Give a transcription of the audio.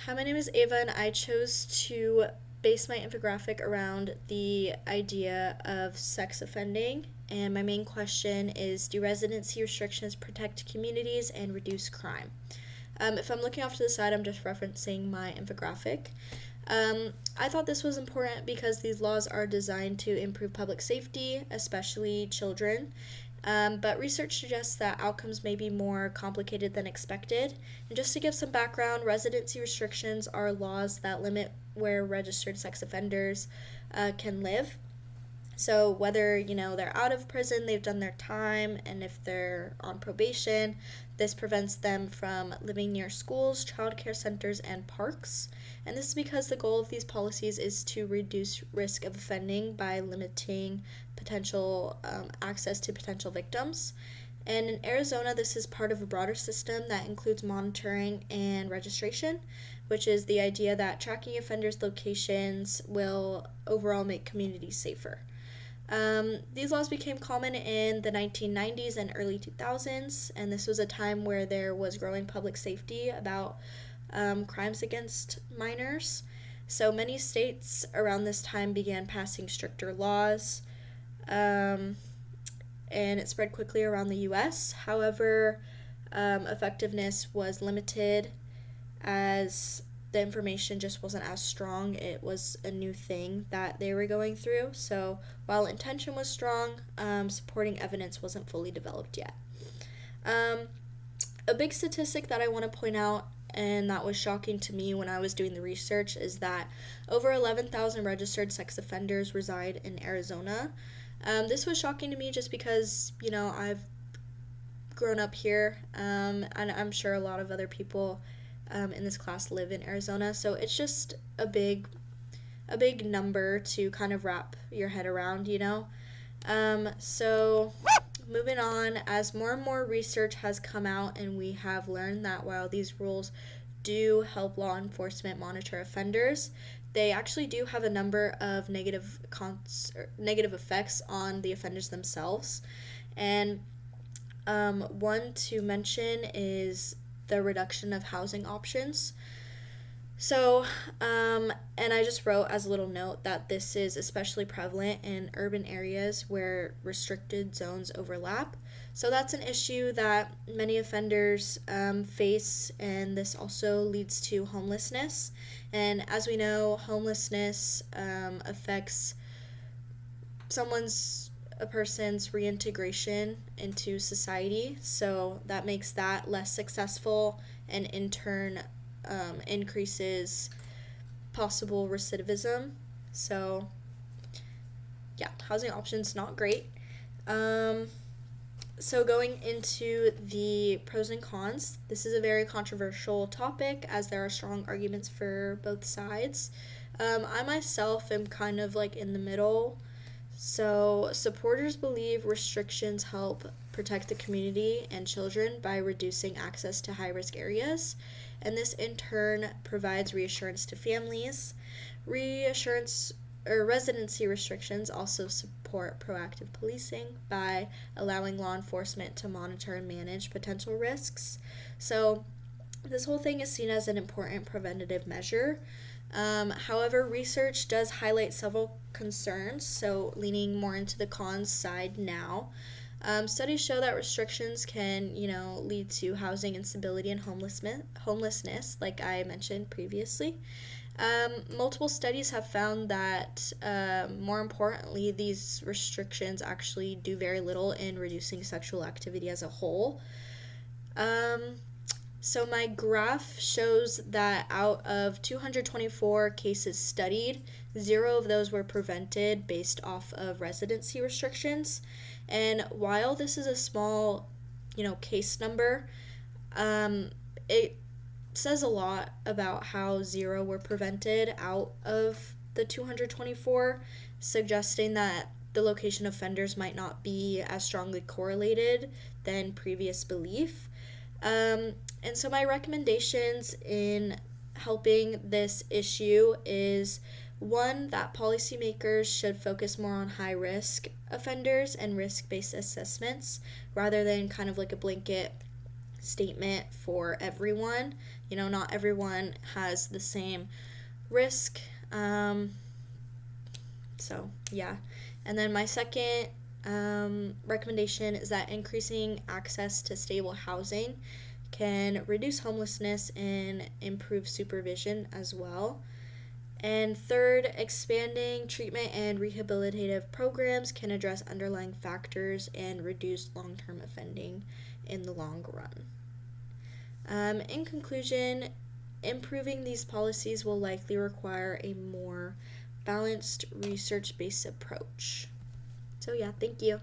Hi, my name is Ava, and I chose to base my infographic around the idea of sex offending. And my main question is, do residency restrictions protect communities and reduce crime? If I'm looking off to the side, I'm just referencing my infographic. I thought this was important because these laws are designed to improve public safety, especially children. But research suggests that outcomes may be more complicated than expected. And just to give some background, residency restrictions are laws that limit where registered sex offenders can live. So whether, they're out of prison, they've done their time, and if they're on probation, this prevents them from living near schools, childcare centers, and parks. And this is because the goal of these policies is to reduce risk of offending by limiting potential access to potential victims. And in Arizona, this is part of a broader system that includes monitoring and registration, which is the idea that tracking offenders' locations will overall make communities safer. These laws became common in the 1990s and early 2000s, and this was a time where there was growing public safety about crimes against minors. So many states around this time began passing stricter laws, and it spread quickly around the US. However, effectiveness was limited as the information just wasn't as strong. It was a new thing that they were going through. So while intention was strong, supporting evidence wasn't fully developed yet. A big statistic that I want to point out, and that was shocking to me when I was doing the research, is that over 11,000 registered sex offenders reside in Arizona. This was shocking to me just because, I've grown up here, and I'm sure a lot of other people in this class live in Arizona, so it's just a big number to kind of wrap your head around, So moving on, as more and more research has come out, and we have learned that while these rules do help law enforcement monitor offenders, they actually do have a number of negative effects on the offenders themselves. And one to mention is the reduction of housing options. So, and I just wrote as a little note that this is especially prevalent in urban areas where restricted zones overlap. So that's an issue that many offenders face, and this also leads to homelessness. And as we know, homelessness affects a person's reintegration into society, so that makes that less successful, and in turn increases possible recidivism. So yeah, housing options not great. So going into the pros and cons, this is a very controversial topic as there are strong arguments for both sides. I myself am kind of like in the middle. So, supporters believe restrictions help protect the community and children by reducing access to high risk areas, and this in turn provides reassurance to families. Residency restrictions also support proactive policing by allowing law enforcement to monitor and manage potential risks. So, this whole thing is seen as an important preventative measure. However, research does highlight several concerns, so leaning more into the cons side now. Studies show that restrictions can, lead to housing instability and homelessness, like I mentioned previously. Multiple studies have found that, more importantly, these restrictions actually do very little in reducing sexual activity as a whole. So my graph shows that out of 224 cases studied, 0 of those were prevented based off of residency restrictions. And while this is a small, case number, it says a lot about how 0 were prevented out of the 224, suggesting that the location of offenders might not be as strongly correlated than previous belief. And so my recommendations in helping this issue is, one, that policymakers should focus more on high-risk offenders and risk-based assessments rather than kind of like a blanket statement for everyone. Not everyone has the same risk. So, yeah. And then my second recommendation is that increasing access to stable housing can reduce homelessness and improve supervision as well. And third, expanding treatment and rehabilitative programs can address underlying factors and reduce long term offending in the long run. In conclusion, improving these policies will likely require a more balanced research based approach. So, yeah, thank you.